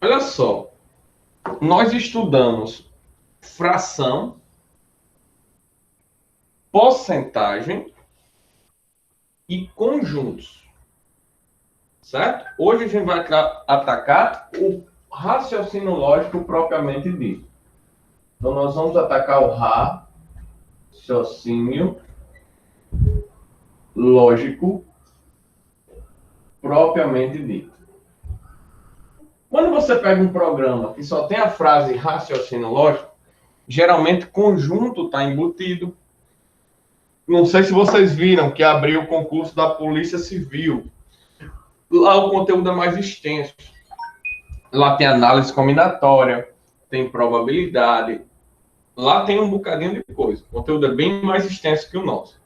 Olha só, nós estudamos fração, porcentagem e conjuntos, certo? Hoje a gente vai atacar o raciocínio lógico propriamente dito. Então, nós vamos atacar o raciocínio lógico propriamente dito. Quando você pega um programa que só tem a frase raciocínio lógico, geralmente conjunto está embutido. Não sei se vocês viram que abriu o concurso da Polícia Civil. Lá o conteúdo é mais extenso. Lá tem análise combinatória, tem probabilidade. Lá tem um bocadinho de coisa. O conteúdo é bem mais extenso que o nosso.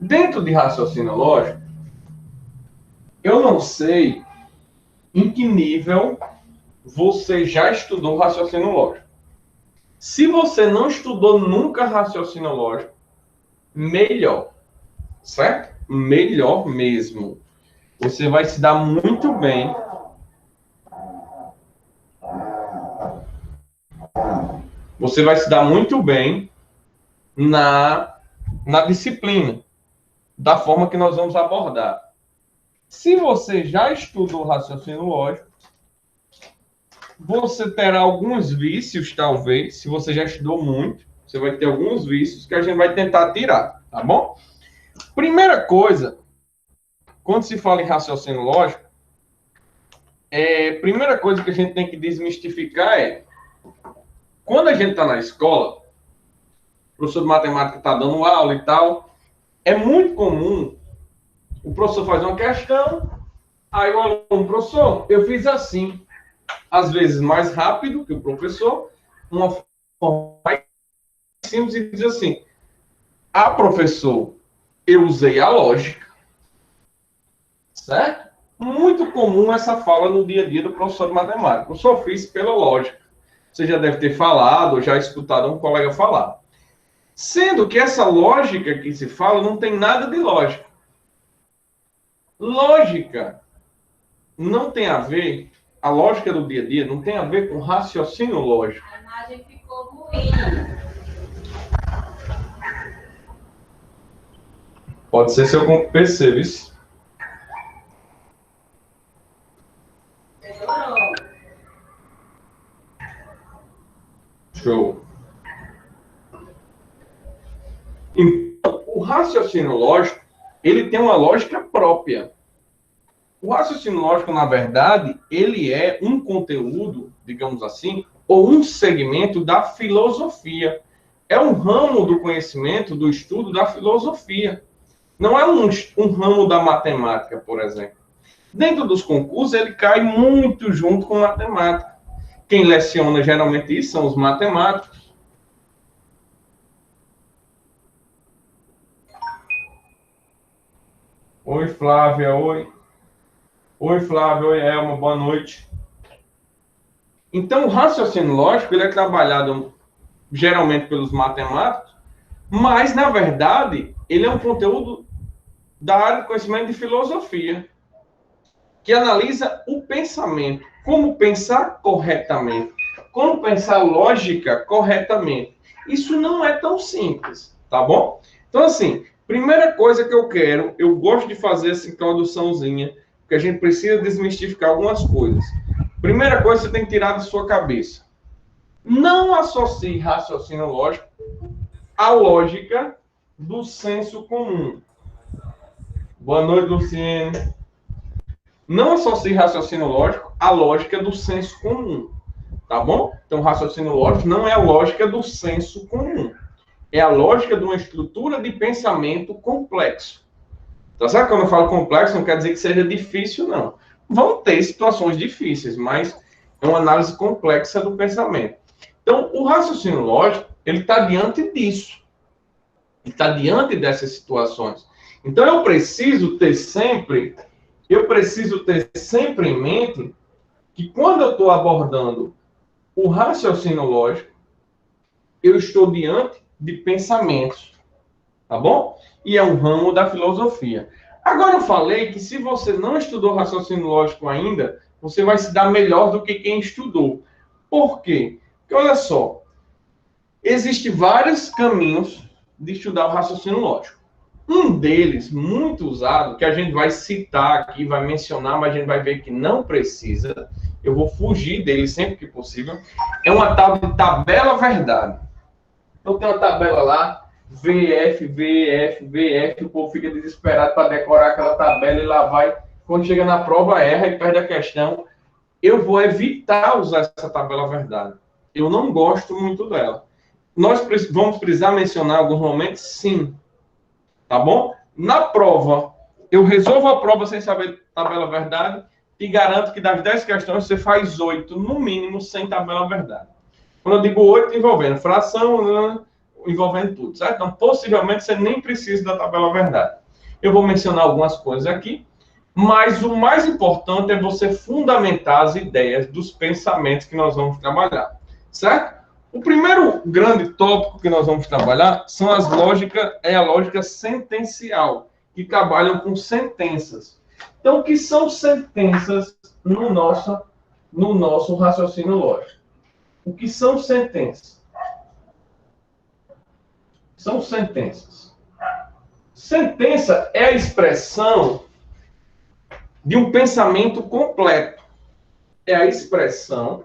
Dentro de raciocínio lógico, eu não sei em que nível você já estudou raciocínio lógico. Se você não estudou nunca raciocínio lógico, melhor, certo? Melhor mesmo. Você vai se dar muito bem. Você vai se dar muito bem na disciplina, da forma que nós vamos abordar. Se você já estudou raciocínio lógico, você terá alguns vícios, talvez. Se você já estudou muito, você vai ter alguns vícios que a gente vai tentar tirar, tá bom? Primeira coisa, quando se fala em raciocínio lógico, primeira coisa que a gente tem que desmistificar é, quando a gente está na escola, o professor de matemática está dando aula e tal, é muito comum o professor fazer uma questão, aí o aluno, professor, eu fiz assim, às vezes mais rápido que o professor, uma forma mais simples, e diz assim, professor, eu usei a lógica, certo? Muito comum essa fala no dia a dia do professor de matemática. Eu só fiz pela lógica. Você já deve ter falado, ou já escutado um colega falar. Sendo que essa lógica que se fala não tem nada de lógica. Lógica não tem a ver, a lógica do dia a dia não tem a ver com raciocínio lógico. A imagem ficou ruim. Pode ser seu PC, viu? Melhorou. Show. Então, o raciocínio lógico, ele tem uma lógica própria. O raciocínio lógico, na verdade, ele é um conteúdo, digamos assim, ou um segmento da filosofia. É um ramo do conhecimento, do estudo da filosofia. Não é um ramo da matemática, por exemplo. Dentro dos concursos, ele cai muito junto com matemática. Quem leciona geralmente isso são os matemáticos. Oi, Flávia, oi. Oi, Flávia, oi, Elma, boa noite. Então, o raciocínio lógico, ele é trabalhado geralmente pelos matemáticos, mas, na verdade, ele é um conteúdo da área de conhecimento de filosofia, que analisa o pensamento, como pensar corretamente, como pensar lógica corretamente. Isso não é tão simples, tá bom? Então, assim, primeira coisa que eu gosto de fazer essa introduçãozinha, porque a gente precisa desmistificar algumas coisas. Primeira coisa que você tem que tirar da sua cabeça. Não associe raciocínio lógico à lógica do senso comum. Boa noite, Luciene. Não associe raciocínio lógico à lógica do senso comum, tá bom? Então, raciocínio lógico não é a lógica do senso comum. É a lógica de uma estrutura de pensamento complexo. Tá certo? Quando eu falo complexo, não quer dizer que seja difícil, não. Vão ter situações difíceis, mas é uma análise complexa do pensamento. Então, o raciocínio lógico, ele está diante disso. Ele está diante dessas situações. Então, eu preciso ter sempre em mente que quando eu estou abordando o raciocínio lógico, eu estou diante de pensamentos, tá bom? E é um ramo da filosofia. Agora eu falei que se você não estudou raciocínio lógico ainda, você vai se dar melhor do que quem estudou. Por quê? Porque, olha só, existem vários caminhos de estudar o raciocínio lógico. Um deles, muito usado, que a gente vai citar aqui, vai mencionar, mas a gente vai ver que não precisa, eu vou fugir dele sempre que possível, é uma tal de tabela verdade. Então tem uma tabela lá, VF, VF, VF, o povo fica desesperado para decorar aquela tabela e lá vai, quando chega na prova erra e perde a questão. Eu vou evitar usar essa tabela verdade. Eu não gosto muito dela. Nós vamos precisar mencionar alguns momentos? Sim. Tá bom? Na prova, eu resolvo a prova sem saber tabela verdade, te garanto que das 10 questões você faz 8, no mínimo, sem tabela verdade. Quando eu digo 8, envolvendo fração, envolvendo tudo, certo? Então, possivelmente, você nem precisa da tabela verdade. Eu vou mencionar algumas coisas aqui, mas o mais importante é você fundamentar as ideias dos pensamentos que nós vamos trabalhar, certo? O primeiro grande tópico que nós vamos trabalhar são a lógica sentencial, que trabalham com sentenças. Então, o que são sentenças no nosso raciocínio lógico? O que são sentenças? São sentenças. Sentença é a expressão de um pensamento completo. É a expressão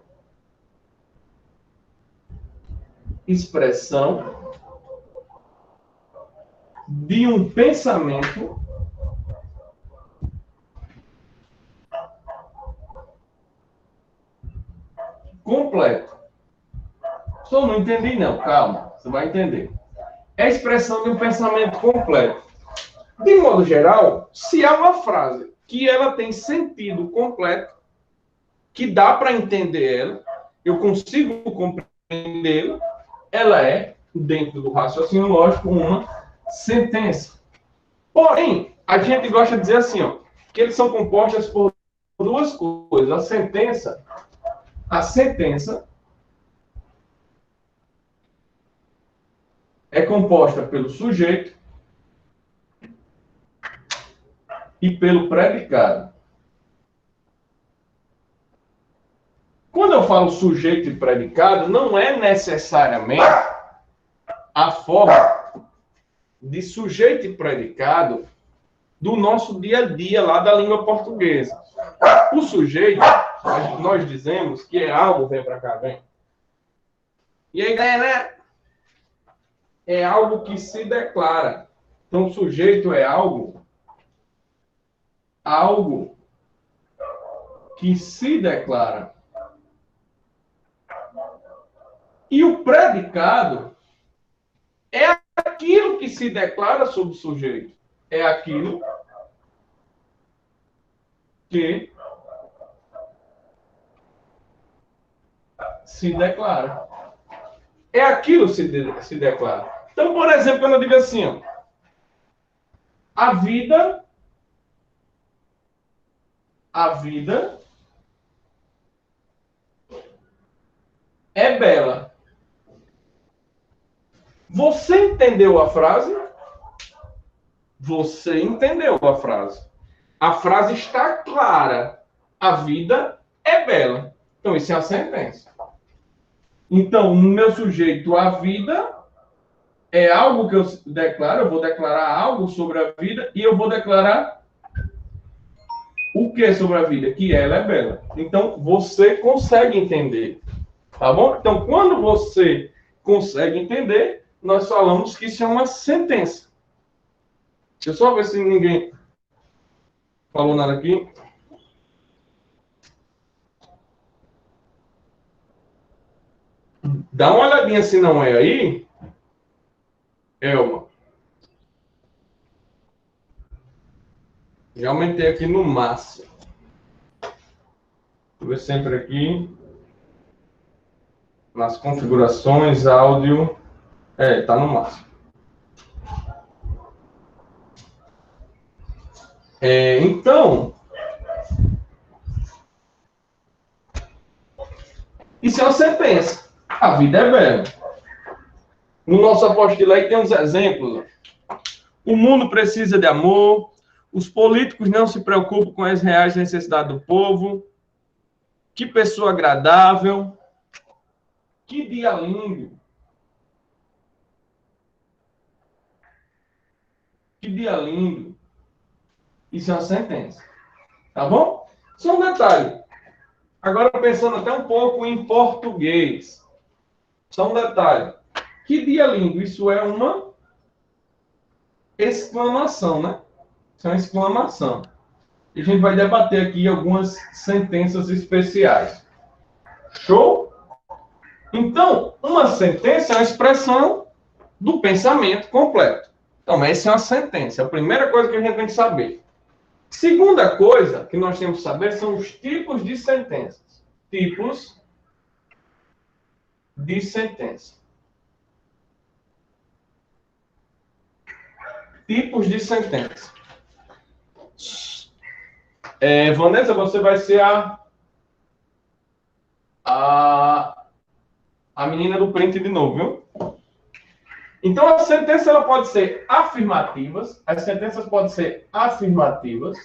de um pensamento completo. Só não entendi não, calma, você vai entender. É a expressão de um pensamento completo. De modo geral, se há uma frase que ela tem sentido completo, que dá para entender ela, eu consigo compreendê-la, ela é, dentro do raciocínio lógico, uma sentença. Porém, a gente gosta de dizer assim, ó, que eles são compostos por duas coisas. A sentença é composta pelo sujeito e pelo predicado. Quando eu falo sujeito e predicado, não é necessariamente a forma de sujeito e predicado do nosso dia a dia lá da língua portuguesa. O sujeito, nós dizemos que é algo, vem para cá, vem. E aí, galera, é algo que se declara. Então, o sujeito é algo que se declara. E o predicado é aquilo que se declara sobre o sujeito. É aquilo que se declara. É aquilo que se declara. Então, por exemplo, quando eu digo assim, ó, a vida é bela. Você entendeu a frase? Você entendeu a frase. A frase está clara. A vida é bela. Então, isso é a sentença. Então, no meu sujeito, a vida é algo que eu declaro. Eu vou declarar algo sobre a vida e eu vou declarar o que sobre a vida? Que ela é bela. Então, você consegue entender. Tá bom? Então, quando você consegue entender, nós falamos que isso é uma sentença. Deixa eu só ver se ninguém falou nada aqui. Dá uma olhadinha se não é aí. Elma. Já aumentei aqui no máximo. Vou ver sempre aqui. Nas configurações, áudio. Tá no máximo. Então, isso é uma sentença. A vida é bela. No nosso apostila aí tem uns exemplos. O mundo precisa de amor. Os políticos não se preocupam com as reais necessidades do povo. Que pessoa agradável. Que dia lindo. Que dia lindo. Isso é uma sentença. Tá bom? Só um detalhe. Agora pensando até um pouco em português. Só um detalhe. Que dia lindo. Isso é uma exclamação, né? Isso é uma exclamação. E a gente vai debater aqui algumas sentenças especiais. Show? Então, uma sentença é uma expressão do pensamento completo. Então, essa é uma sentença. A primeira coisa que a gente tem que saber. Segunda coisa que nós temos que saber são os tipos de sentenças. Tipos de sentença. Tipos de sentença. Vanessa, você vai ser a menina do print de novo, viu? Então, a sentença ela pode ser afirmativas. As sentenças podem ser afirmativas.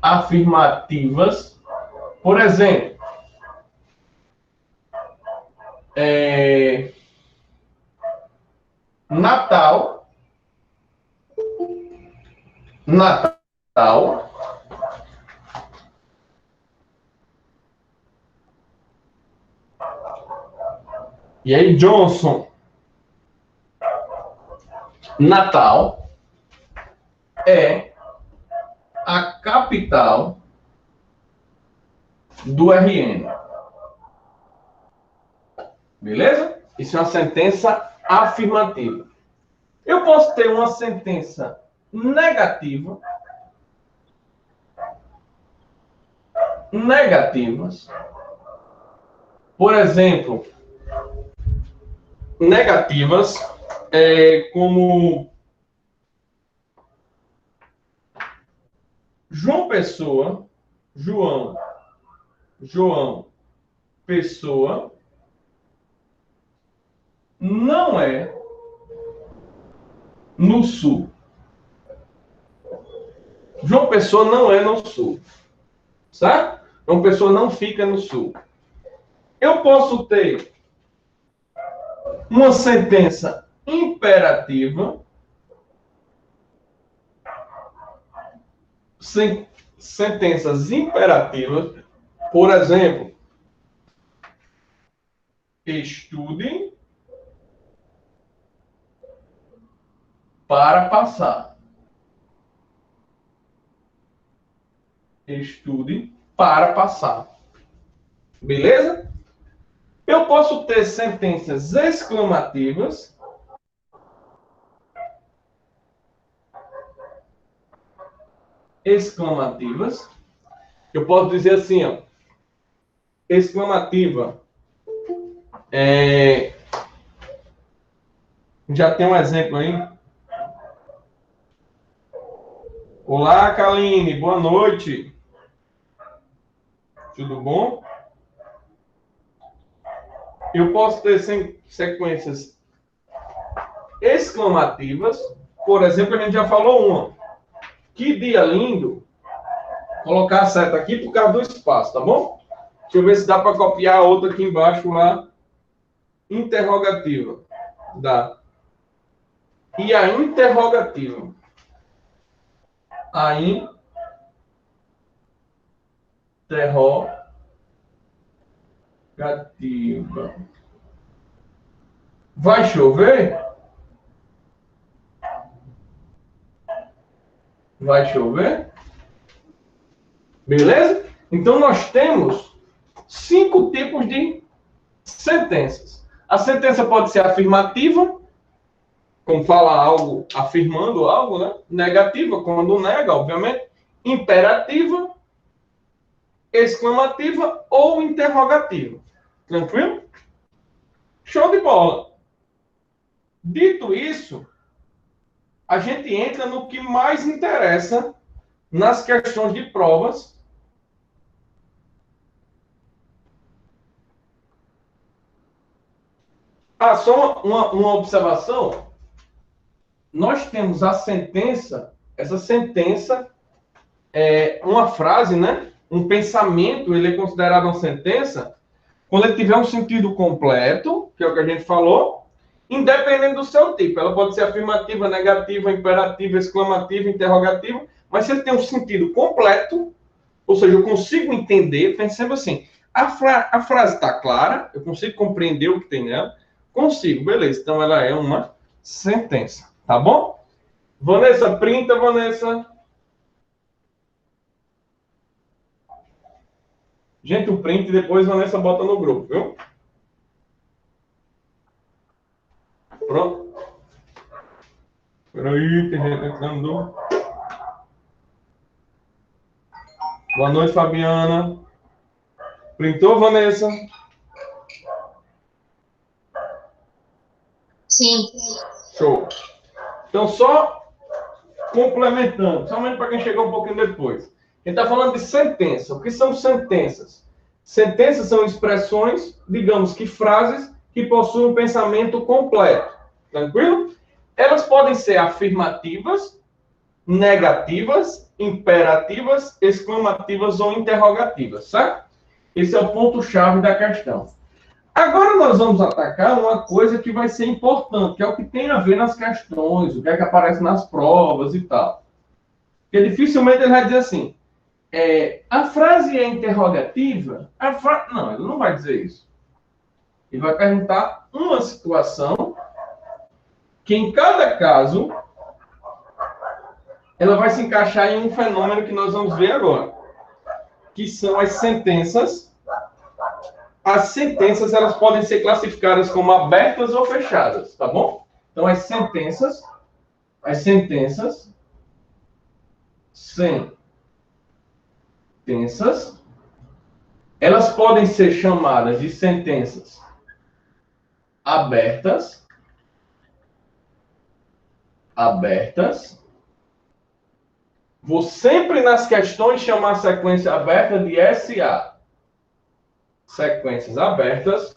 Afirmativas. Por exemplo, Natal. E aí, Johnson. Natal é a capital do RN. Beleza? Isso é uma sentença afirmativa. Eu posso ter uma sentença negativa. Negativas. Por exemplo, negativas como João Pessoa não é no sul. João Pessoa não é no sul. Certo? João Pessoa não fica no sul. Eu posso ter uma sentença imperativa, sentenças imperativas, por exemplo, estude para passar. Estude para passar. Beleza? Eu posso ter sentenças exclamativas. Exclamativas. Eu posso dizer assim, ó. Exclamativa. Já tem um exemplo aí. Olá, Kaline. Boa noite. Tudo bom? Eu posso ter sequências exclamativas. Por exemplo, a gente já falou uma. Que dia lindo. Colocar a seta aqui por causa do espaço, tá bom? Deixa eu ver se dá para copiar a outra aqui embaixo lá. Interrogativa. Dá. E a interrogativa. A interrogativa. Vai chover? Vai chover? Beleza? Então, nós temos 5 tipos de sentenças. A sentença pode ser afirmativa, como fala algo, afirmando algo, né? Negativa, quando nega, obviamente. Imperativa, exclamativa ou interrogativa. Tranquilo? Show de bola. Dito isso, a gente entra no que mais interessa nas questões de provas. Só uma observação. Nós temos a sentença, essa sentença uma frase, né? Um pensamento, ele é considerado uma sentença quando ele tiver um sentido completo, que é o que a gente falou, independente do seu tipo. Ela pode ser afirmativa, negativa, imperativa, exclamativa, interrogativa, mas se ele tem um sentido completo, ou seja, eu consigo entender, pensando assim, a frase está clara, eu consigo compreender o que tem nela, consigo, beleza, então ela é uma sentença, tá bom? Vanessa, printa, Vanessa. Gente, o print depois Vanessa bota no grupo, viu? Pronto. Peraí, tem gente entrando. Boa noite, Fabiana. Printou, Vanessa? Sim. Show. Então, só complementando, somente para quem chegou um pouquinho depois. A gente está falando de sentença. O que são sentenças? Sentenças são expressões, digamos que frases, que possuem um pensamento completo. Tranquilo? Elas podem ser afirmativas, negativas, imperativas, exclamativas ou interrogativas, certo? Esse é o ponto-chave da questão. Agora nós vamos atacar uma coisa que vai ser importante, que é o que tem a ver nas questões, o que é que aparece nas provas e tal. Porque dificilmente ele vai dizer assim, a frase é interrogativa? Não, ele não vai dizer isso. Ele vai perguntar uma situação que em cada caso ela vai se encaixar em um fenômeno que nós vamos ver agora, que são as sentenças. As sentenças, elas podem ser classificadas como abertas ou fechadas, tá bom? Então, as sentenças, elas podem ser chamadas de sentenças abertas, vou sempre nas questões chamar a sequência aberta de SA. Sequências abertas,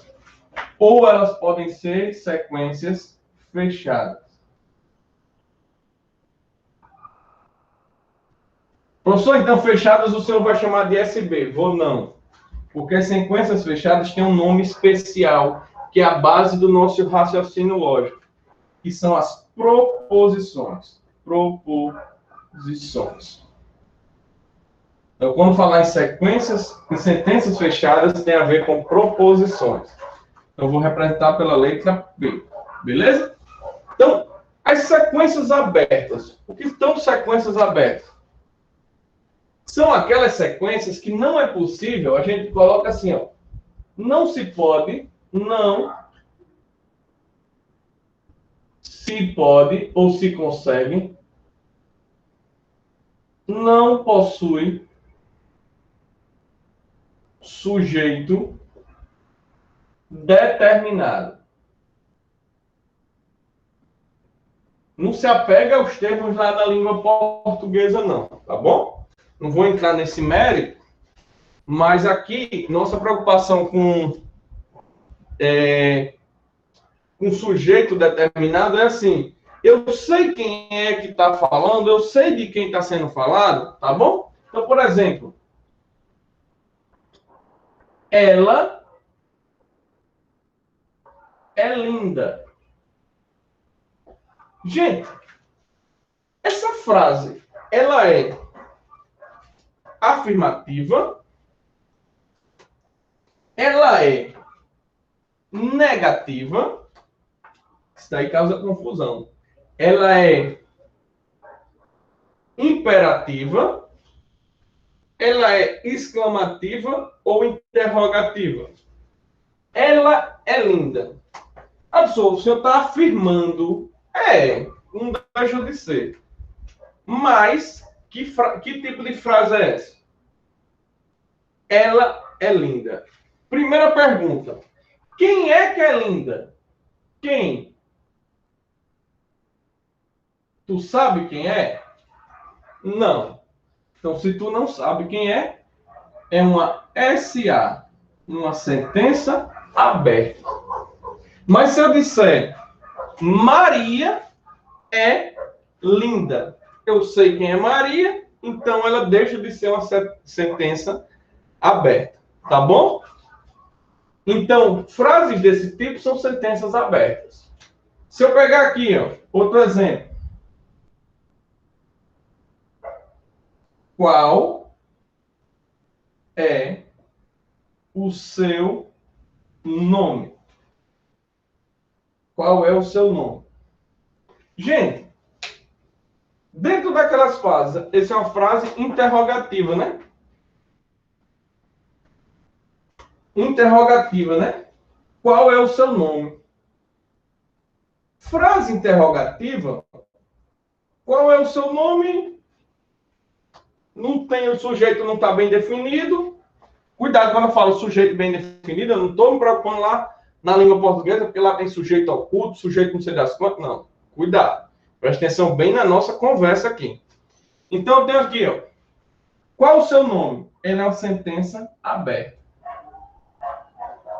ou elas podem ser sequências fechadas. Professor, então fechadas o senhor vai chamar de SB? Vou não. Porque as sequências fechadas têm um nome especial, que é a base do nosso raciocínio lógico, que são as proposições. Proposições. Então, quando falar em sequências, em sentenças fechadas, tem a ver com proposições. Então, eu vou representar pela letra B. Beleza? Então, as sequências abertas. O que são sequências abertas? São aquelas sequências que não é possível, a gente coloca assim, ó. Não se pode, não se pode ou se consegue, não possui sujeito determinado. Não se apega aos termos lá da língua portuguesa, não, tá bom? Não vou entrar nesse mérito, mas aqui, nossa preocupação com sujeito determinado é assim, eu sei quem é que está falando, eu sei de quem está sendo falado, tá bom? Então, por exemplo, ela é linda. Gente, essa frase, ela é afirmativa, ela é negativa, isso daí causa confusão. Ela é imperativa, ela é exclamativa ou interrogativa. Ela é linda. Absurdo, o senhor está afirmando. Não deixa de ser. Mas, que tipo de frase é essa? Ela é linda. Primeira pergunta. Quem é que é linda? Quem? Tu sabe quem é? Não. Então, se tu não sabe quem é uma SA, uma sentença aberta. Mas se eu disser Maria é linda, eu sei quem é Maria, então ela deixa de ser uma sentença aberta. Tá bom? Então, frases desse tipo são sentenças abertas. Se eu pegar aqui, ó, outro exemplo. Qual é o seu nome? Qual é o seu nome? Gente, dentro daquelas frases, essa é uma frase interrogativa, né? Interrogativa, né? Qual é o seu nome? Frase interrogativa. Qual é o seu nome? Não tem, o sujeito não está bem definido. Cuidado quando eu falo sujeito bem definido, eu não estou me preocupando lá na língua portuguesa, porque lá tem sujeito oculto, sujeito não sei das quantas, não. Cuidado. Presta atenção bem na nossa conversa aqui. Então, eu tenho aqui, ó. Qual o seu nome? Ela é uma sentença aberta.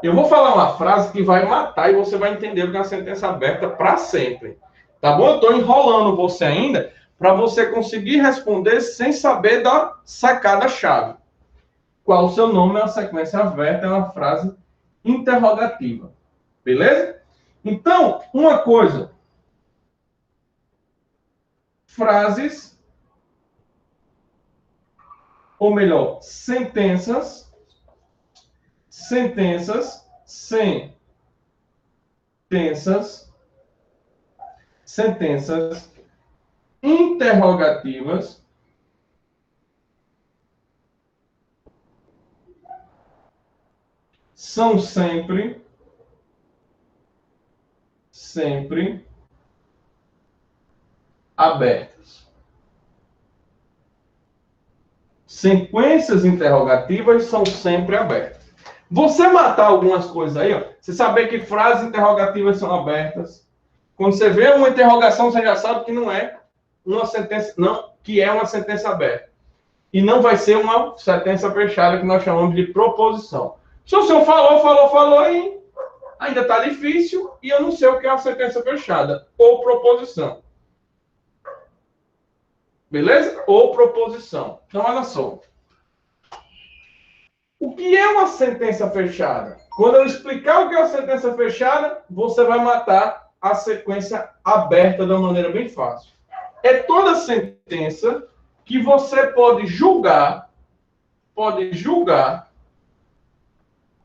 Eu vou falar uma frase que vai matar e você vai entender o que é uma sentença aberta para sempre. Tá bom? Eu estou enrolando você ainda para você conseguir responder sem saber da sacada-chave. Qual o seu nome? É uma sequência aberta, é uma frase interrogativa. Beleza? Então, uma coisa. Frases, ou melhor, sentenças, sentenças interrogativas são sempre abertas. Sequências interrogativas são sempre abertas. Você matar algumas coisas aí, ó, você saber que frases interrogativas são abertas. Quando você vê uma interrogação, você já sabe que não é uma sentença, não, que é uma sentença aberta. E não vai ser uma sentença fechada que nós chamamos de proposição. Se o senhor falou e ainda está difícil e eu não sei o que é uma sentença fechada ou proposição. Beleza? Ou proposição. Então, olha só. O que é uma sentença fechada? Quando eu explicar o que é uma sentença fechada, você vai matar a sequência aberta de uma maneira bem fácil. É toda sentença que você pode julgar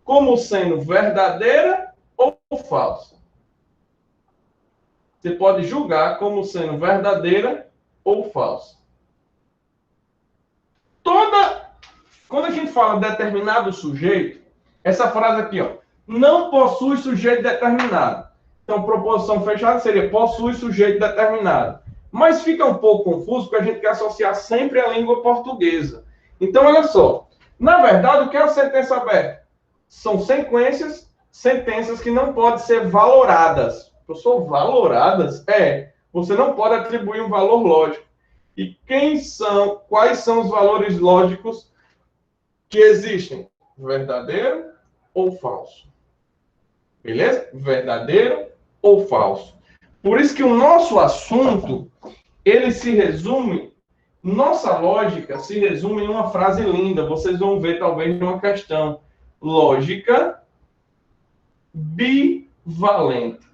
como sendo verdadeira ou falsa. Você pode julgar como sendo verdadeira ou falsa. Quando a gente fala determinado sujeito, essa frase aqui, ó, não possui sujeito determinado. Então, proposição fechada seria possui sujeito determinado. Mas fica um pouco confuso porque a gente quer associar sempre a língua portuguesa. Então, olha só. Na verdade, o que é uma sentença aberta? São sentenças que não podem ser valoradas. Professor, valoradas? Você não pode atribuir um valor lógico. E quais são os valores lógicos que existem? Verdadeiro ou falso? Beleza? Verdadeiro ou falso? Por isso que o nosso assunto, ele se resume, nossa lógica se resume em uma frase linda. Vocês vão ver, talvez, uma questão. Lógica bivalente.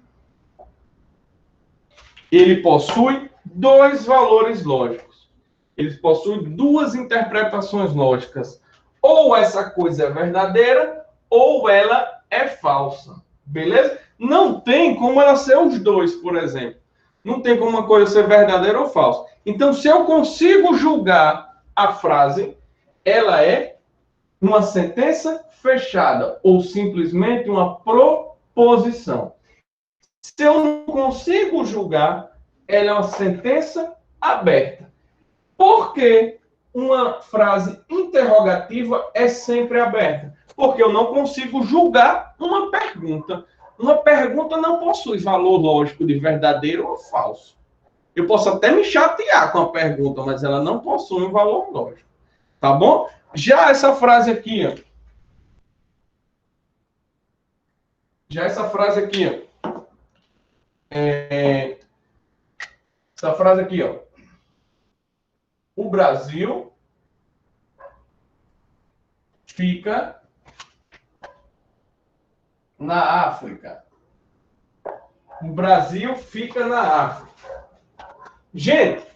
Ele possui dois valores lógicos. Ele possui duas interpretações lógicas. Ou essa coisa é verdadeira, ou ela é falsa. Beleza? Não tem como ela ser os dois, por exemplo. Não tem como uma coisa ser verdadeira ou falsa. Então, se eu consigo julgar a frase, ela é uma sentença fechada ou simplesmente uma proposição. Se eu não consigo julgar, ela é uma sentença aberta. Por que uma frase interrogativa é sempre aberta? Porque eu não consigo julgar uma pergunta. Uma pergunta não possui valor lógico de verdadeiro ou falso. Eu posso até me chatear com a pergunta, mas ela não possui um valor lógico. Tá bom? Já essa frase aqui, ó. Essa frase aqui, ó. o Brasil fica na África. O Brasil fica na África. Gente,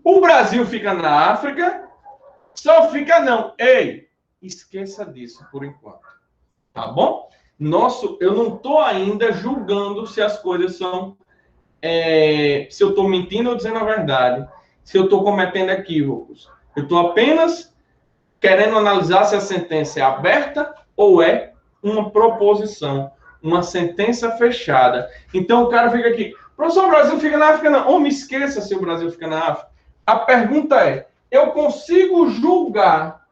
o Brasil fica na África, só fica não. Ei, esqueça disso por enquanto. Tá bom? Eu não estou ainda julgando se as coisas são... se eu estou mentindo ou dizendo a verdade. Se eu estou cometendo equívocos. Eu estou apenas querendo analisar se a sentença é aberta ou é uma proposição. Uma sentença fechada. Então o cara fica aqui. Professor, o Brasil fica na África? Não. Ou me esqueça se o Brasil fica na África. A pergunta é, eu consigo julgar,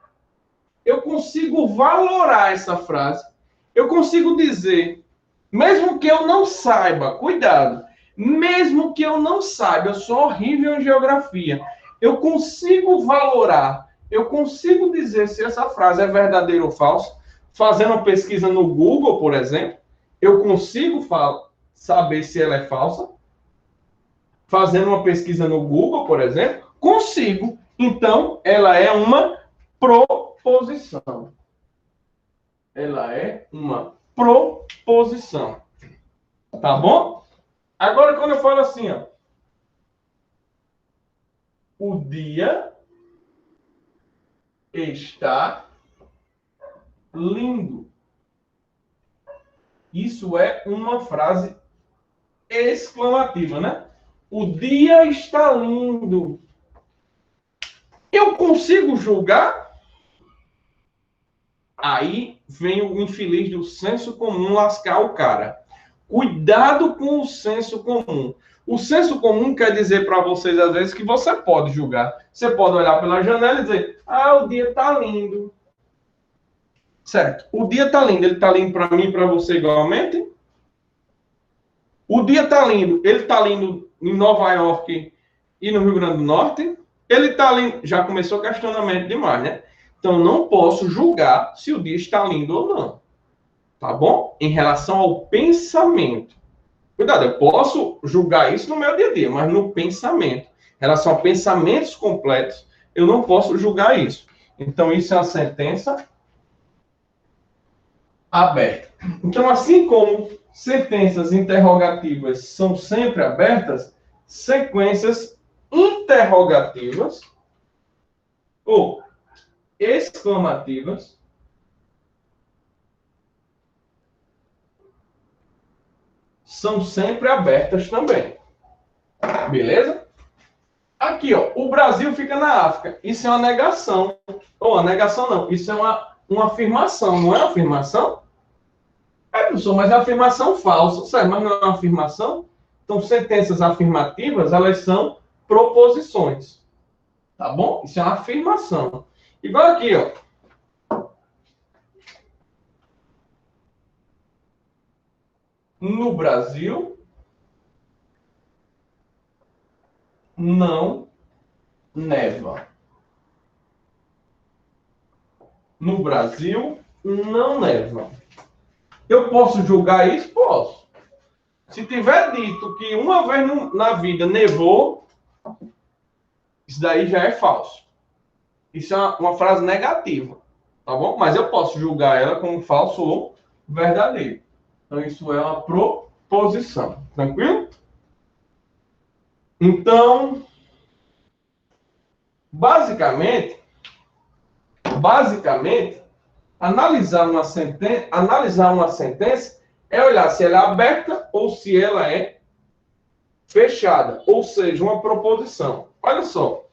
eu consigo valorar essa frase, eu consigo dizer, mesmo que eu não saiba, cuidado, mesmo que eu não saiba, eu sou horrível em geografia, eu consigo valorar, eu consigo dizer se essa frase é verdadeira ou falsa, fazendo uma pesquisa no Google, por exemplo, eu consigo saber se ela é falsa, fazendo uma pesquisa no Google, por exemplo, consigo. Então, ela é uma proposição. Ela é uma proposição. Tá bom? Agora, quando eu falo assim, ó, o dia está lindo. Isso é uma frase exclamativa, né? O dia está lindo. Eu consigo julgar? Aí vem o infeliz do senso comum lascar o cara. Cuidado com o senso comum. O senso comum quer dizer para vocês, às vezes, que você pode julgar. Você pode olhar pela janela e dizer, o dia está lindo. Certo. O dia está lindo. Ele está lindo para mim e para você igualmente? O dia está lindo. Ele está lindo em Nova York e no Rio Grande do Norte? Ele está lindo. Já começou questionamento demais, né? Então, não posso julgar se o dia está lindo ou não. Tá bom? Em relação ao pensamento. Cuidado, eu posso julgar isso no meu dia a dia, mas no pensamento. Em relação a pensamentos completos, eu não posso julgar isso. Então, isso é uma sentença aberta. Então, assim como sentenças interrogativas são sempre abertas, sequências interrogativas ou exclamativas são sempre abertas também. Beleza? Aqui, ó, o Brasil fica na África. Isso é uma negação. Ou a negação não. Isso é uma afirmação. Não é uma afirmação? Professor, mas é uma afirmação falsa. Sério, mas não é uma afirmação? Então, sentenças afirmativas, elas são proposições. Tá bom? Isso é uma afirmação. Igual aqui, ó. No Brasil, não neva. No Brasil, não neva. Eu posso julgar isso? Posso. Se tiver dito que uma vez na vida nevou, isso daí já é falso. Isso é uma frase negativa, tá bom? Mas eu posso julgar ela como falso ou verdadeiro. Então, isso é uma proposição. Tranquilo? Então, basicamente, analisar uma sentença é olhar se ela é aberta ou se ela é fechada, ou seja, uma proposição. Olha só.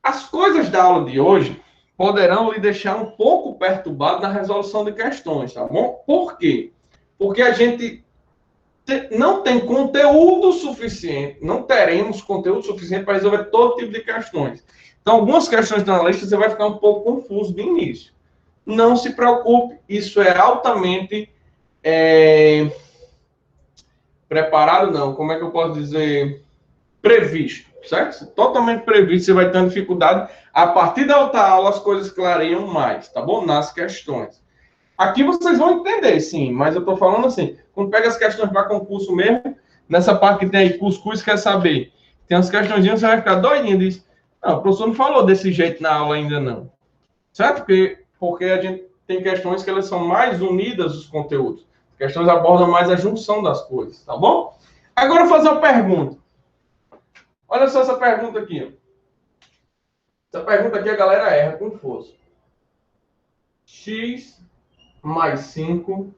As coisas da aula de hoje poderão lhe deixar um pouco perturbado na resolução de questões, tá bom? Por quê? Porque a gente não tem conteúdo suficiente, não teremos conteúdo suficiente para resolver todo tipo de questões. Então, algumas questões da analista você vai ficar um pouco confuso de início. Não se preocupe, isso é altamente preparado, não. Como é que eu posso dizer? Previsto, certo? Totalmente previsto, você vai ter dificuldade. A partir da outra aula, as coisas clareiam mais, tá bom? Nas questões. Aqui vocês vão entender, sim, mas eu estou falando assim, quando pega as questões para concurso mesmo, nessa parte que tem aí, cuscuz quer saber Tem umas questõezinhas que você vai ficar doidinho. Diz, não, o professor não falou desse jeito na aula ainda, não. Certo? Porque a gente tem questões que elas são mais unidas os conteúdos. Questões abordam mais a junção das coisas, tá bom? Agora eu vou fazer uma pergunta. Olha só essa pergunta aqui. Essa pergunta aqui a galera erra com força. X mais 5,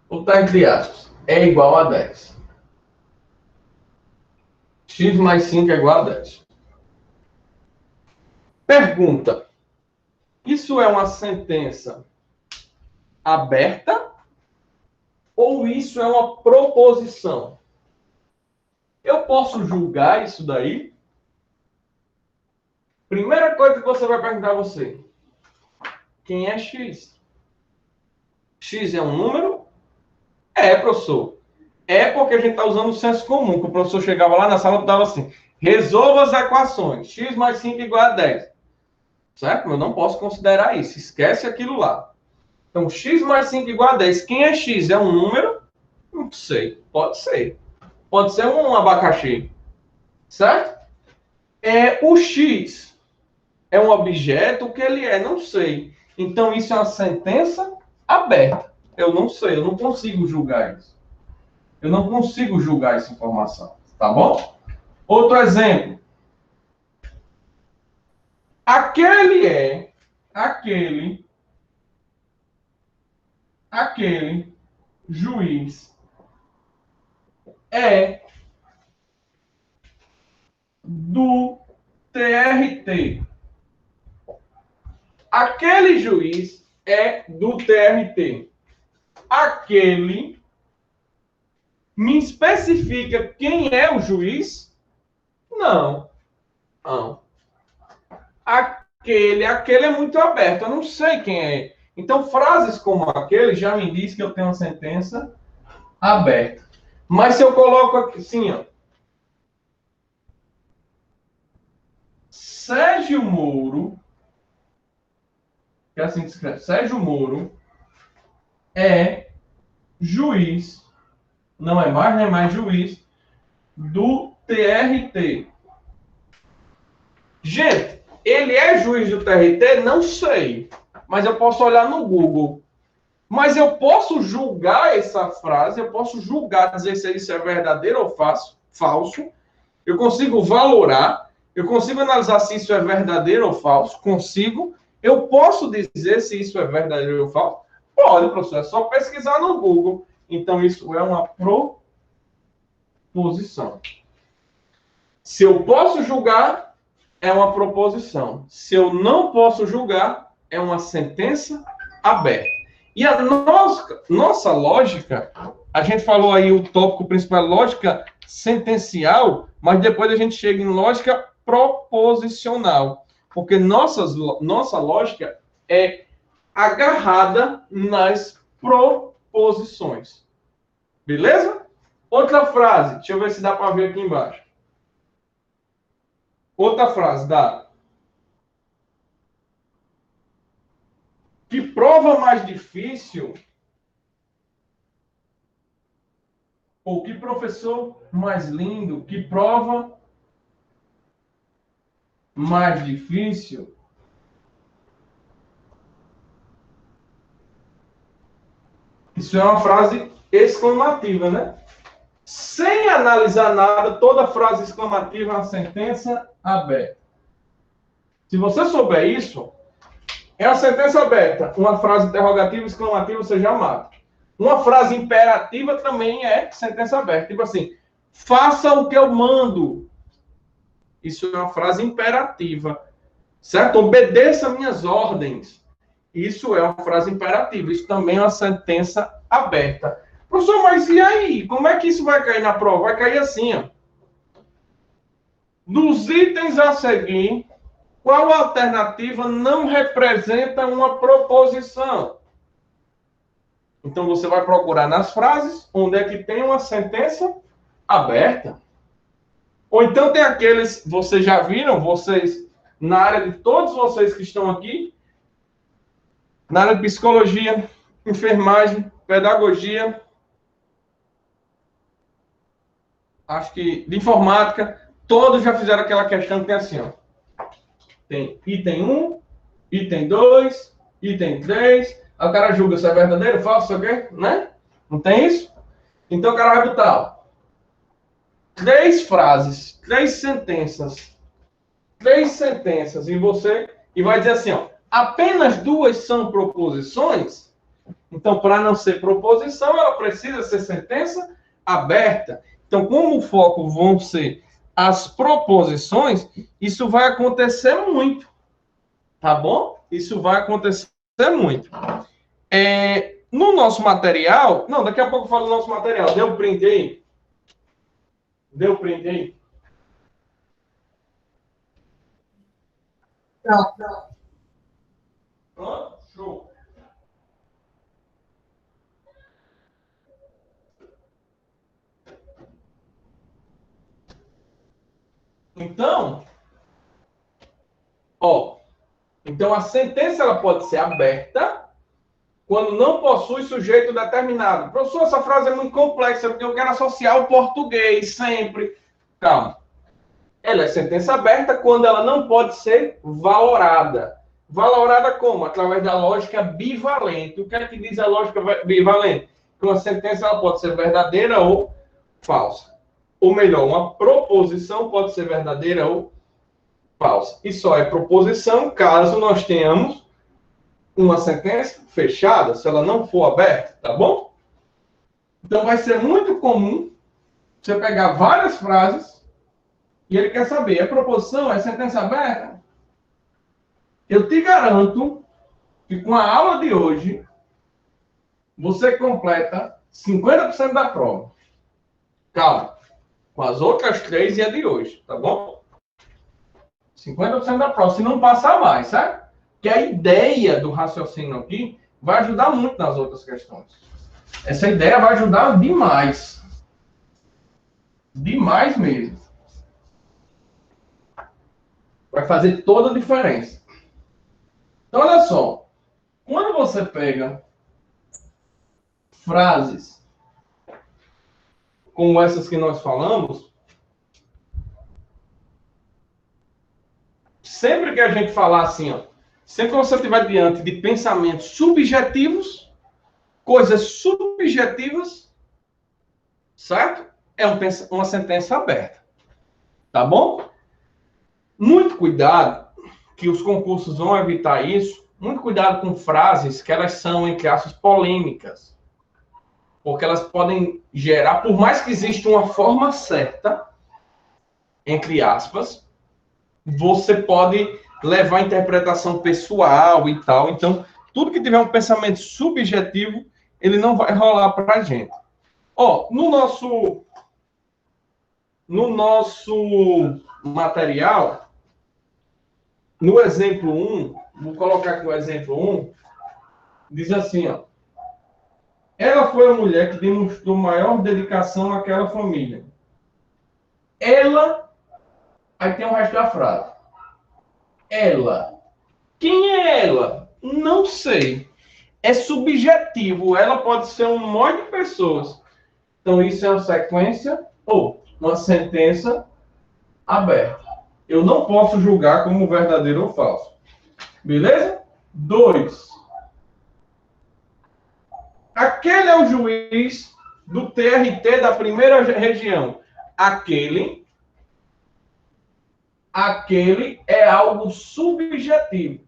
o teste de aspas, é igual a 10. X mais 5 é igual a 10. Pergunta. Isso é uma sentença aberta ou isso é uma proposição? Eu posso julgar isso daí? Primeira coisa que você vai perguntar a você. Quem é X? X é um número? É, professor. É porque a gente está usando o senso comum, que o professor chegava lá na sala e dava assim, resolva as equações. X mais 5 igual a 10. Certo? Eu não posso considerar isso. Esquece aquilo lá. Então, X mais 5 igual a 10. Quem é X? É um número? Não sei. Pode ser. Pode ser um abacaxi. Certo? O X é um objeto, o que ele é? Não sei. Então, isso é uma sentença aberta. Eu não sei, eu não consigo julgar isso. Eu não consigo julgar essa informação. Tá bom? Outro exemplo. Aquele juiz é do TRT. Aquele juiz é do TRT. Aquele me especifica quem é o juiz? Não. Não. Aquele é muito aberto. Eu não sei quem é. Então, frases como aquele já me diz que eu tenho uma sentença aberta. Mas se eu coloco aqui, assim, ó. Sérgio Moro, que é assim que se escreve, Sérgio Moro é juiz, não é mais, nem mais juiz, do TRT. Gente, ele é juiz do TRT? Não sei. Mas eu posso olhar no Google. Mas eu posso julgar essa frase, eu posso julgar, dizer se isso é verdadeiro ou falso. Eu consigo valorar, eu consigo analisar se isso é verdadeiro ou falso. Consigo. Eu posso dizer se isso é verdadeiro ou falso? Pode, professor, é só pesquisar no Google. Então, isso é uma proposição. Se eu posso julgar, é uma proposição. Se eu não posso julgar, é uma sentença aberta. E a nossa lógica, a gente falou aí o tópico principal, lógica sentencial, mas depois a gente chega em lógica proposicional. Porque nossa lógica é agarrada nas proposições. Beleza? Outra frase, deixa eu ver se dá para ver aqui embaixo. Outra frase, dá. Que prova mais difícil, ou que professor mais lindo, que prova mais difícil. Isso é uma frase exclamativa, né? Sem analisar nada, toda frase exclamativa é uma sentença aberta. Se você souber isso, é uma sentença aberta. Uma frase interrogativa, exclamativa, você já mata. Uma frase imperativa também é sentença aberta. Tipo assim, faça o que eu mando. Isso é uma frase imperativa. Certo? Obedeça minhas ordens. Isso é uma frase imperativa. Isso também é uma sentença aberta. Professor, mas e aí? Como é que isso vai cair na prova? Vai cair assim, ó. Dos itens a seguir, qual alternativa não representa uma proposição? Então, você vai procurar nas frases onde é que tem uma sentença aberta. Ou então tem aqueles, vocês já viram, vocês, na área de todos vocês que estão aqui, na área de psicologia, enfermagem, pedagogia, acho que de informática, Todos já fizeram aquela questão que tem assim, ó. Tem item 1, item 2, item 3. Aí o cara julga se é verdadeiro, falso, o quê? Né? Não tem isso? Então o cara vai botar, ó, 3 frases, 3 sentenças, e vai dizer assim, ó, apenas 2 são proposições. Então, para não ser proposição, ela precisa ser sentença aberta. Então, como o foco vão ser as proposições, isso vai acontecer muito. Tá bom? Isso vai acontecer muito. No nosso material... Não, daqui a pouco eu falo do nosso material. Deu print aí? Deu print aí? Não. Show. Então, então a sentença ela pode ser aberta quando não possui sujeito determinado. Professor, essa frase é muito complexa, porque eu quero associar o português sempre. Calma. Ela é sentença aberta quando ela não pode ser valorada. Valorada como? Através da lógica bivalente. O que é que diz a lógica bivalente? Que uma sentença ela pode ser verdadeira ou falsa. Ou melhor, uma proposição pode ser verdadeira ou falsa. E só é proposição caso nós tenhamos uma sentença fechada, se ela não for aberta, tá bom? Então vai ser muito comum você pegar várias frases e ele quer saber, é proposição, é sentença aberta? Eu te garanto que com a aula de hoje você completa 50% da prova. Calma. Com as outras 3 e a de hoje, tá bom? 50% da prova, se não passar mais, sabe? Que a ideia do raciocínio aqui vai ajudar muito nas outras questões. Essa ideia vai ajudar demais. Demais mesmo. Vai fazer toda a diferença. Então, olha só. Quando você pega frases como essas que nós falamos, sempre que a gente falar assim, ó, sempre que você estiver diante de pensamentos subjetivos, coisas subjetivas, certo? É uma sentença aberta. Tá bom? Muito cuidado, que os concursos vão evitar isso. Muito cuidado com frases que elas são, entre aspas, polêmicas. Porque elas podem gerar, por mais que exista uma forma certa, entre aspas, você pode levar a interpretação pessoal e tal. Então, tudo que tiver um pensamento subjetivo, ele não vai rolar para a gente. No nosso material, no exemplo 1, vou colocar aqui o exemplo 1, diz assim, ó. Ela foi a mulher que demonstrou maior dedicação àquela família. Ela, aí tem o resto da frase. Ela. Quem é ela? Não sei. É subjetivo. Ela pode ser um monte de pessoas. Então, isso é uma sequência ou uma sentença aberta. Eu não posso julgar como verdadeiro ou falso. Beleza? 2. Aquele é o juiz do TRT da primeira região. Aquele é algo subjetivo.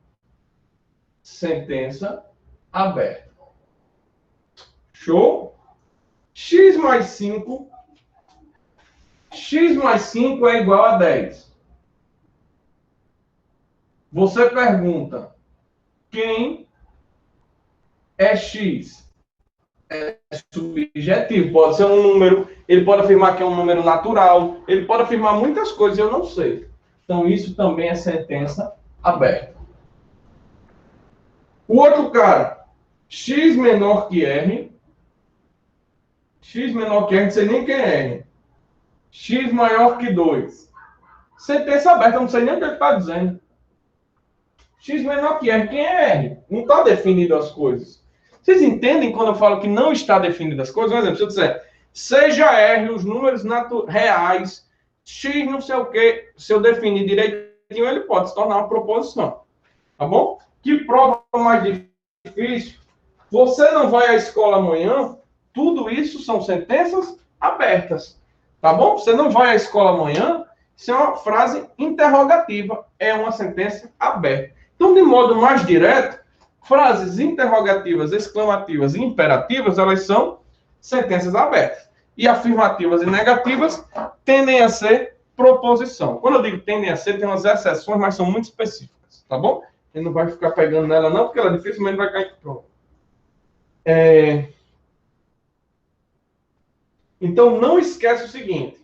Sentença aberta. Show? X mais 5 é igual a 10. Você pergunta, quem é X? É subjetivo, pode ser um número, ele pode afirmar que é um número natural, ele pode afirmar muitas coisas, eu não sei. Então, isso também é sentença aberta. O outro cara, X menor que R, não sei nem quem é R. X maior que 2. Sentença aberta, eu não sei nem o que ele está dizendo. X menor que R, quem é R? Não está definido as coisas. Vocês entendem quando eu falo que não está definido as coisas? Por exemplo, se eu disser, seja R os números reais X não sei o quê, se eu definir direitinho, ele pode se tornar uma proposição. Tá bom? Que prova mais difícil? Você não vai à escola amanhã? Tudo isso são sentenças abertas. Tá bom? Você não vai à escola amanhã? Isso é uma frase interrogativa. É uma sentença aberta. Então, de modo mais direto, frases interrogativas, exclamativas e imperativas, elas são sentenças abertas. E afirmativas e negativas tendem a ser proposição. Quando eu digo tendem a ser, tem umas exceções, mas são muito específicas. Tá bom? Você não vai ficar pegando nela, não, porque ela dificilmente vai cair em prova. Então, não esquece o seguinte.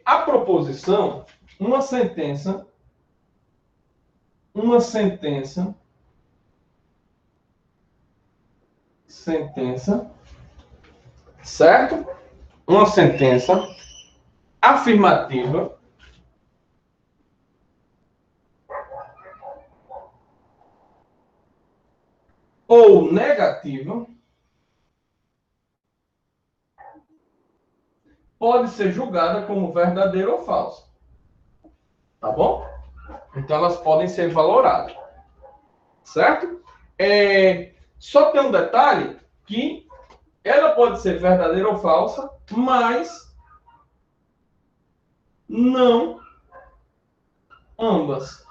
A proposição, uma sentença, certo? Uma sentença afirmativa ou negativa pode ser julgada como verdadeira ou falsa. Tá bom? Então, elas podem ser valoradas. Certo? Só tem um detalhe que ela pode ser verdadeira ou falsa, mas não ambas.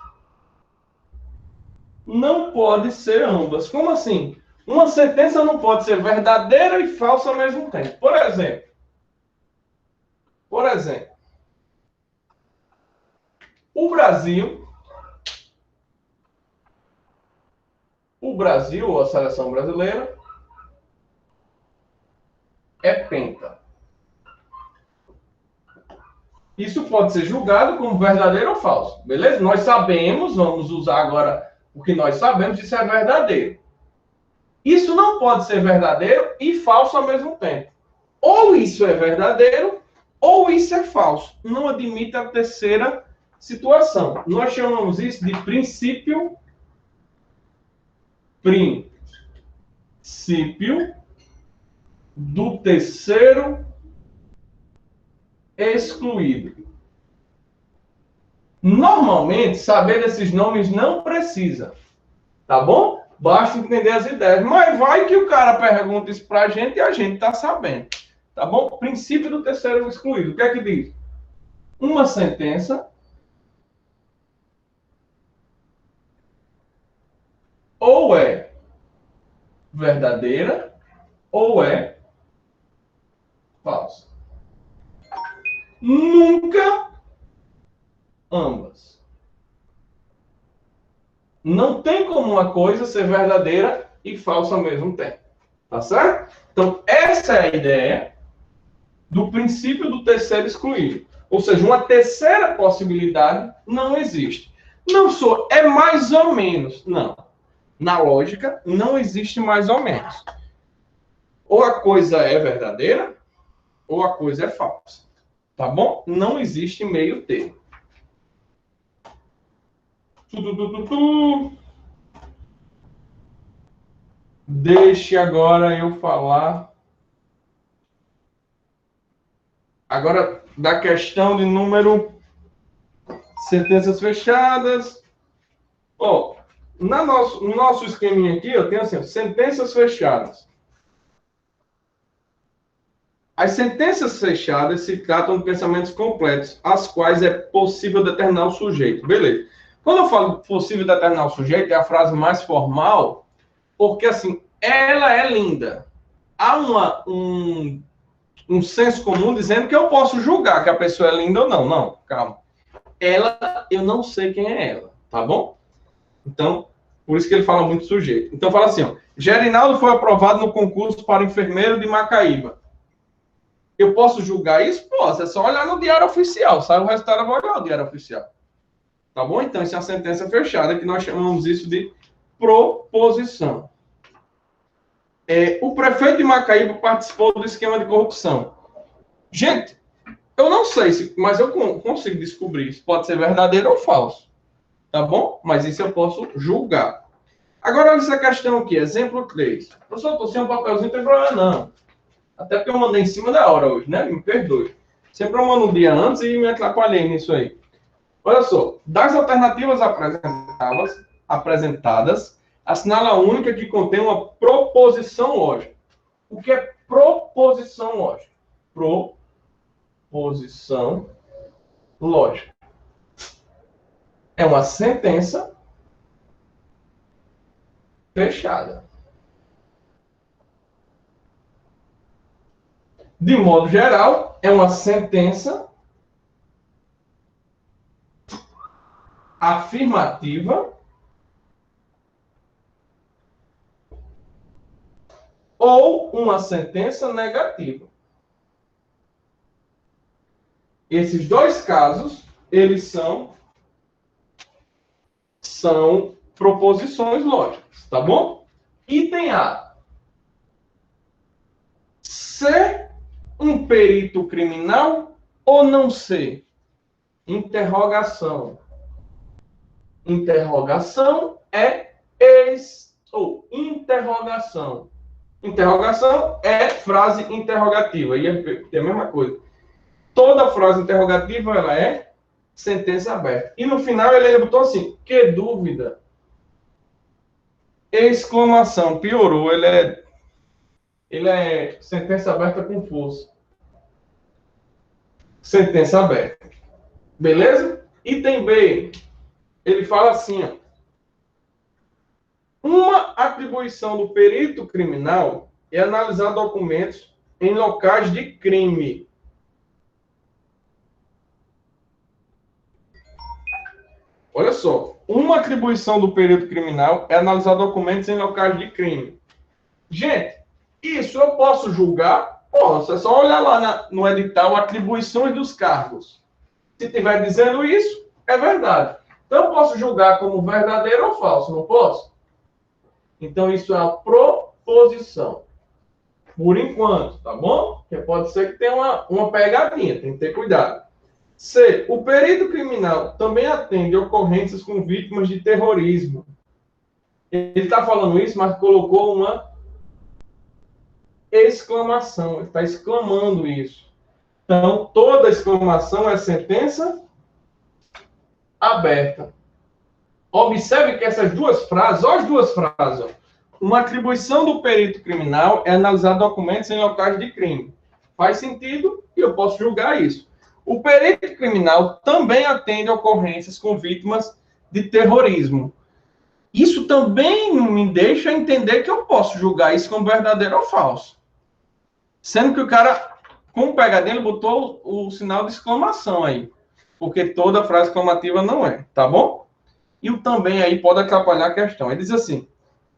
Não pode ser ambas. Como assim? Uma sentença não pode ser verdadeira e falsa ao mesmo tempo. Por exemplo, o Brasil, ou a seleção brasileira, é penta. Isso pode ser julgado como verdadeiro ou falso, beleza? Nós sabemos, vamos usar agora o que nós sabemos, isso é verdadeiro. Isso não pode ser verdadeiro e falso ao mesmo tempo. Ou isso é verdadeiro, ou isso é falso. Não admite a terceira situação. Nós chamamos isso de princípio do terceiro excluído. Normalmente, saber desses nomes não precisa, tá bom? Basta entender as ideias. Mas vai que o cara pergunta isso pra gente e a gente tá sabendo, tá bom? Princípio do terceiro excluído. O que é que diz? Uma sentença ou é verdadeira ou é falsa. Nunca ambas. Não tem como uma coisa ser verdadeira e falsa ao mesmo tempo. Tá certo? Então, essa é a ideia do princípio do terceiro excluído. Ou seja, uma terceira possibilidade não existe. Não sou, é mais ou menos. Não. Na lógica, não existe mais ou menos. Ou a coisa é verdadeira, ou a coisa é falsa. Tá bom? Não existe meio termo. Deixe agora eu falar. Agora, da questão de número sentenças fechadas. Ó, no nosso esqueminha aqui, eu tenho assim, sentenças fechadas. As sentenças fechadas se tratam de pensamentos completos, as quais é possível determinar o sujeito. Beleza. Quando eu falo possível determinar o sujeito, é a frase mais formal, porque, assim, ela é linda. Há um senso comum dizendo que eu posso julgar que a pessoa é linda ou não. Não, calma. Ela, eu não sei quem é ela, tá bom? Então, por isso que ele fala muito sujeito. Então, fala assim, ó, Gerinaldo foi aprovado no concurso para enfermeiro de Macaíba. Eu posso julgar isso? Posso, é só olhar no diário oficial. Sai o resultado, eu vou olhar o diário oficial. Tá bom? Então, isso é uma sentença fechada, que nós chamamos isso de proposição. O prefeito de Macaíba participou do esquema de corrupção. Gente, eu não sei, mas eu consigo descobrir se pode ser verdadeiro ou falso. Tá bom? Mas isso eu posso julgar. Agora, olha essa questão aqui, exemplo 3. Professor, estou sem um papelzinho, não tem problema não. Até porque eu mandei em cima da hora hoje, né? Me perdoe. Sempre eu mando um dia antes e me atrapalhei nisso aí. Olha só, das alternativas apresentadas, assinala a única que contém uma proposição lógica. O que é proposição lógica? Proposição lógica. É uma sentença fechada. De modo geral, é uma sentença afirmativa ou uma sentença negativa. Esses dois casos, eles são proposições lógicas, tá bom? Item A. Ser um perito criminal ou não ser? Interrogação. Interrogação é interrogação. Interrogação é frase interrogativa. E é a mesma coisa. Toda frase interrogativa, ela é sentença aberta. E no final ele botou assim, que dúvida? Exclamação, piorou. Ele é sentença aberta com força. Sentença aberta. Beleza? Item B. Ele fala assim, ó. Uma atribuição do perito criminal é analisar documentos em locais de crime. Olha só, uma atribuição do perito criminal é analisar documentos em locais de crime. Gente, isso eu posso julgar? Posso, é só olhar lá no edital atribuições dos cargos. Se estiver dizendo isso, é verdade. Então eu posso julgar como verdadeiro ou falso, não posso? Então isso é uma proposição. Por enquanto, tá bom? Porque pode ser que tenha uma pegadinha, tem que ter cuidado. C. O perito criminal também atende ocorrências com vítimas de terrorismo. Ele está falando isso, mas colocou uma exclamação. Ele está exclamando isso. Então, toda exclamação é sentença aberta. Observe que essas duas frases, olha as duas frases. Ó. Uma atribuição do perito criminal é analisar documentos em locais de crime. Faz sentido e eu posso julgar isso. O perito criminal também atende ocorrências com vítimas de terrorismo. Isso também me deixa entender que eu posso julgar isso como verdadeiro ou falso. Sendo que o cara, com o pegadinho, ele botou o sinal de exclamação aí. Porque toda frase exclamativa não é, tá bom? E o também aí pode atrapalhar a questão. Ele diz assim,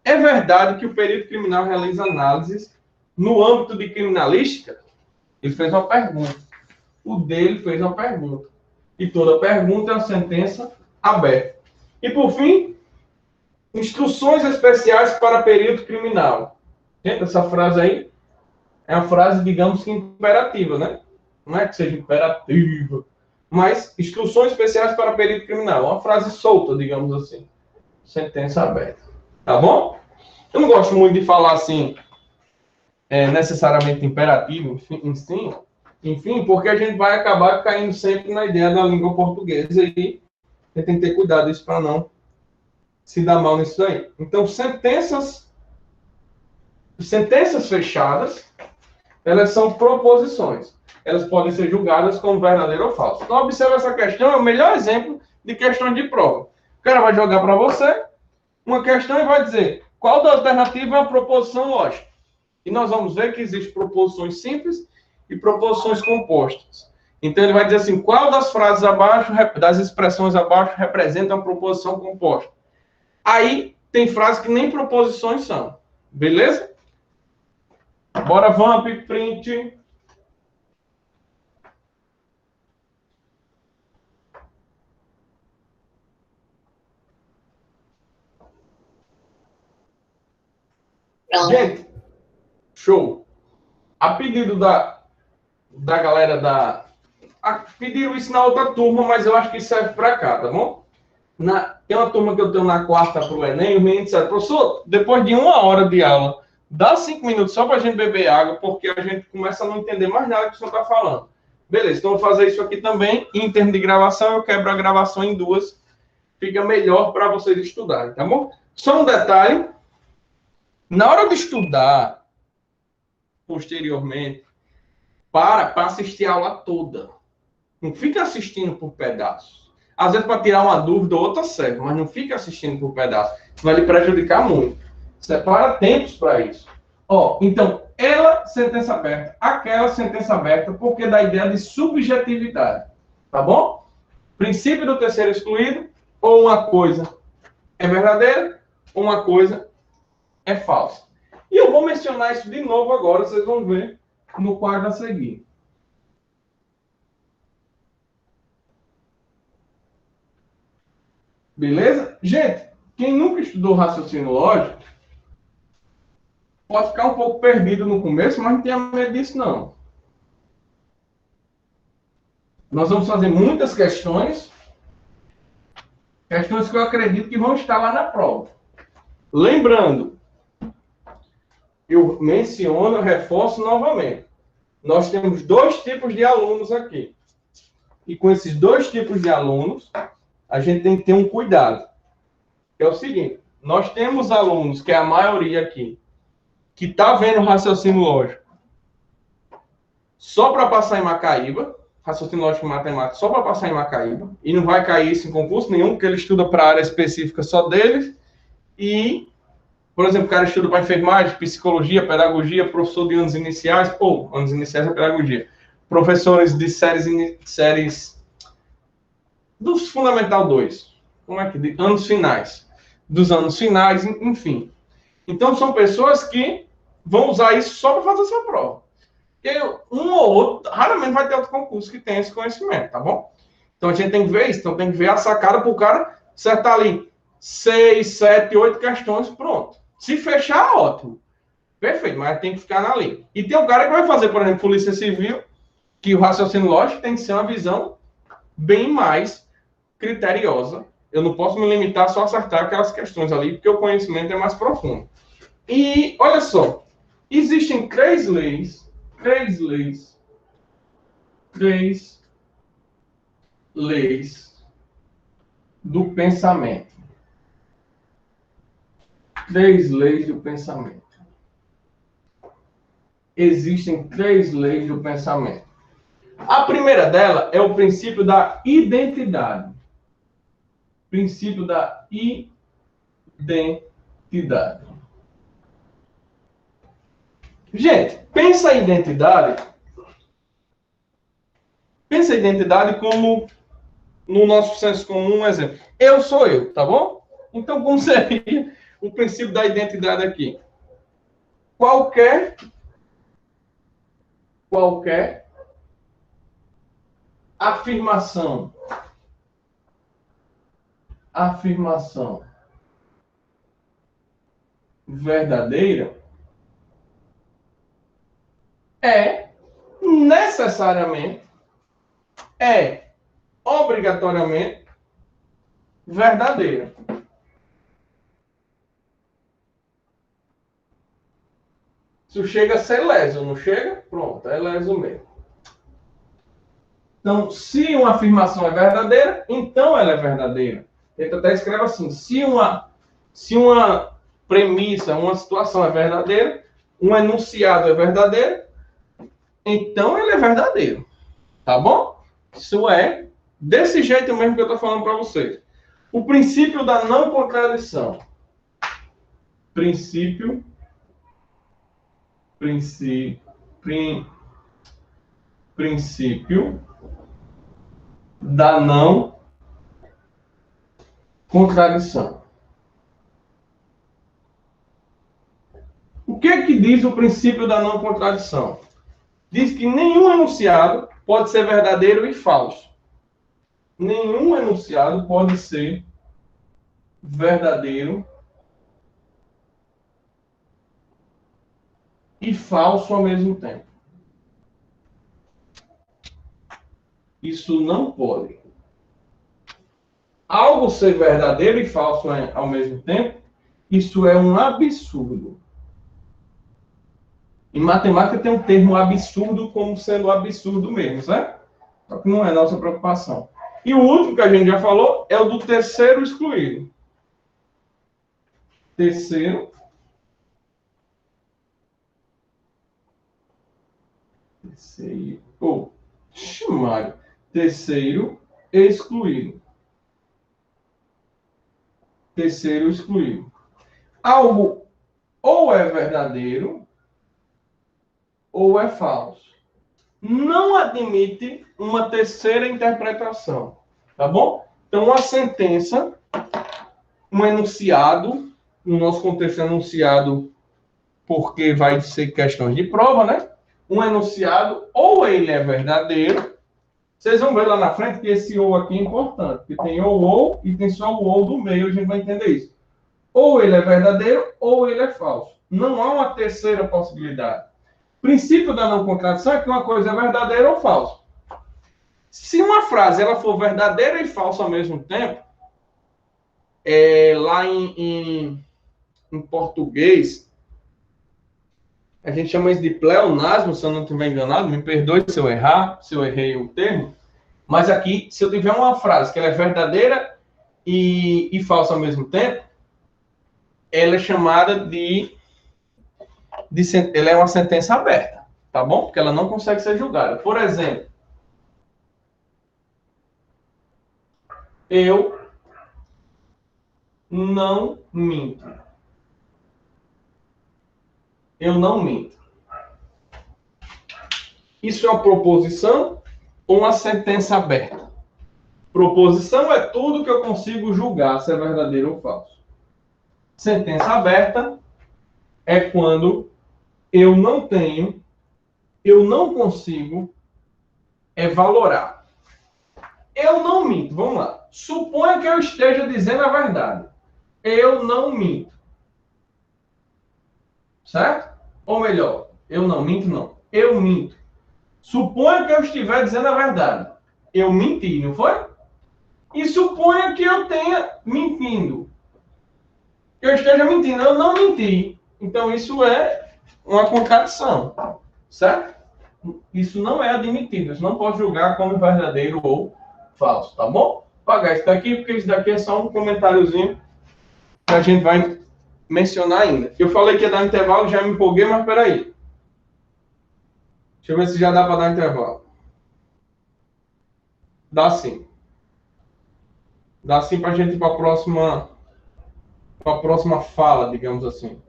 é verdade que o perito criminal realiza análises no âmbito de criminalística? Ele fez uma pergunta. O dele fez uma pergunta. E toda pergunta é uma sentença aberta. E, por fim, instruções especiais para perito criminal. Gente, essa frase aí é uma frase, digamos que imperativa, né? Não é que seja imperativa, mas instruções especiais para perito criminal. Uma frase solta, digamos assim. Sentença aberta. Tá bom? Eu não gosto muito de falar assim, necessariamente imperativo, enfim, porque a gente vai acabar caindo sempre na ideia da língua portuguesa e a gente tem que ter cuidado isso para não se dar mal nisso aí. Então, sentenças fechadas, elas são proposições. Elas podem ser julgadas como verdadeiro ou falso. Então, observe essa questão, é o melhor exemplo de questão de prova. O cara vai jogar para você uma questão e vai dizer qual da alternativa é uma proposição lógica. E nós vamos ver que existem proposições simples e proposições compostas. Então, ele vai dizer assim, qual das frases abaixo, das expressões abaixo, representa uma proposição composta? Aí, tem frases que nem proposições são. Beleza? Bora, vamp, print. Gente, show. A pedido da galera pediram isso na outra turma, mas eu acho que serve para cá, tá bom? Tem uma turma que eu tenho na quarta para o Enem, os meninos disseram, professor, depois de 1 hora de aula, Dá 5 minutos só para a gente beber água, porque a gente começa a não entender mais nada que o senhor está falando. Beleza, então eu vou fazer isso aqui também. Em termos de gravação, eu quebro a gravação em duas. Fica melhor para vocês estudarem, tá bom? Só um detalhe. Na hora de estudar, posteriormente, para assistir a aula toda. Não fica assistindo por pedaços. Às vezes, para tirar uma dúvida ou outra serve, mas não fica assistindo por pedaços. Vai lhe prejudicar muito. Separa tempos para isso. Ó, então, ela, sentença aberta, aquela, sentença aberta, porque dá ideia de subjetividade. Tá bom? Princípio do terceiro excluído, ou uma coisa é verdadeira, ou uma coisa é falsa. E eu vou mencionar isso de novo agora, vocês vão ver no quadro a seguir. Beleza? Gente, quem nunca estudou raciocínio lógico, pode ficar um pouco perdido no começo, mas não tenha medo disso, não. Nós vamos fazer muitas questões que eu acredito que vão estar lá na prova. Lembrando, eu menciono, eu reforço novamente. Nós temos dois tipos de alunos aqui. E com esses dois tipos de alunos, a gente tem que ter um cuidado. Que é o seguinte, nós temos alunos, que é a maioria aqui, que está vendo raciocínio lógico só para passar em Macaíba, raciocínio lógico e matemática só para passar em Macaíba, e não vai cair isso em concurso nenhum, porque ele estuda para a área específica só deles, e, por exemplo, o cara estuda para enfermagem, psicologia, pedagogia, professor de anos iniciais, ou anos iniciais é pedagogia, professores de séries dos Fundamental 2, como é que diz? Anos finais, dos anos finais, enfim. Então, são pessoas que vão usar isso só para fazer essa prova. Porque um ou outro, raramente vai ter outro concurso que tenha esse conhecimento, tá bom? Então, a gente tem que ver isso. Então, tem que ver a sacada para o cara acertar ali 6, 7, 8 questões, pronto. Se fechar, ótimo. Perfeito, mas tem que ficar na linha. E tem um cara que vai fazer, por exemplo, Polícia Civil, que o raciocínio lógico tem que ser uma visão bem mais criteriosa. Eu não posso me limitar só a acertar aquelas questões ali, porque o conhecimento é mais profundo. E, olha só, existem três leis do pensamento. Três leis do pensamento. Existem três leis do pensamento. A primeira dela é o princípio da identidade. Princípio da identidade. Gente, pensa a identidade como, no nosso senso comum, um exemplo. Eu sou eu, tá bom? Então, como seria o princípio da identidade aqui? Qualquer afirmação verdadeira é necessariamente, obrigatoriamente verdadeira. Isso chega a ser leso, não chega? Pronto, é leso mesmo. Então, se uma afirmação é verdadeira, então ela é verdadeira. Ele até escreve assim, se uma premissa, uma situação é verdadeira, um enunciado é verdadeiro, então ele é verdadeiro. Tá bom? Isso é desse jeito mesmo que eu estou falando para vocês. O princípio da não contradição. Princípio da não contradição. O que é que diz o princípio da não contradição? Diz que nenhum enunciado pode ser verdadeiro e falso. Nenhum enunciado pode ser verdadeiro e falso ao mesmo tempo. Isso não pode. Algo ser verdadeiro e falso ao mesmo tempo, isso é um absurdo. Em matemática tem um termo absurdo como sendo absurdo mesmo, certo? Só que não é nossa preocupação. E o último que a gente já falou é o do terceiro excluído. Terceiro. Terceiro. Ou, chamado. Terceiro excluído. Terceiro excluído. Algo ou é verdadeiro ou é falso. Não admite uma terceira interpretação. Tá bom? Então, uma sentença, um enunciado, no nosso contexto, enunciado porque vai ser questões de prova, né? Um enunciado, ou ele é verdadeiro, vocês vão ver lá na frente que esse ou aqui é importante, porque tem ou e tem só o ou do meio, a gente vai entender isso. Ou ele é verdadeiro, ou ele é falso. Não há uma terceira possibilidade. O princípio da não contradição é que uma coisa é verdadeira ou falsa. Se uma frase ela for verdadeira e falsa ao mesmo tempo, lá em português, a gente chama isso de pleonasmo, se eu não estiver enganado, me perdoe se eu errar, se eu errei o termo, mas aqui, se eu tiver uma frase que ela é verdadeira e falsa ao mesmo tempo, ela é chamada ela é uma sentença aberta, tá bom? Porque ela não consegue ser julgada. Por exemplo, eu não minto. Eu não minto. Isso é uma proposição ou uma sentença aberta? Proposição é tudo que eu consigo julgar se é verdadeiro ou falso. Sentença aberta é quando eu não tenho, eu não consigo valorar. Eu não minto. Vamos lá. Suponha que eu esteja dizendo a verdade. Eu não minto. Certo? Ou melhor, eu não minto, não. Eu minto. Suponha que eu estiver dizendo a verdade. Eu menti, não foi? E suponha que eu tenha mentindo. Eu esteja mentindo. Eu não menti. Então isso é uma contradição. Certo? Isso não é admitido. Isso não pode julgar como verdadeiro ou falso. Tá bom? Vou apagar isso daqui, porque isso daqui é só um comentáriozinho que a gente vai mencionar ainda. Eu falei que ia dar intervalo, já me empolguei, mas peraí. Deixa eu ver se já dá para dar intervalo. Dá sim. Dá sim para a gente ir para a próxima fala, digamos assim.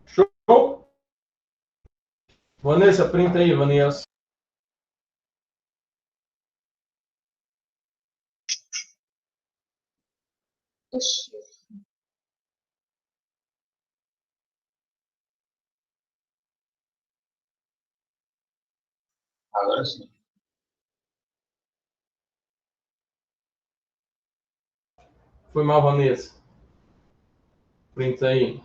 Show? Vanessa, printa aí, Vanessa. Agora sim. Foi mal, Vanessa. Printa aí.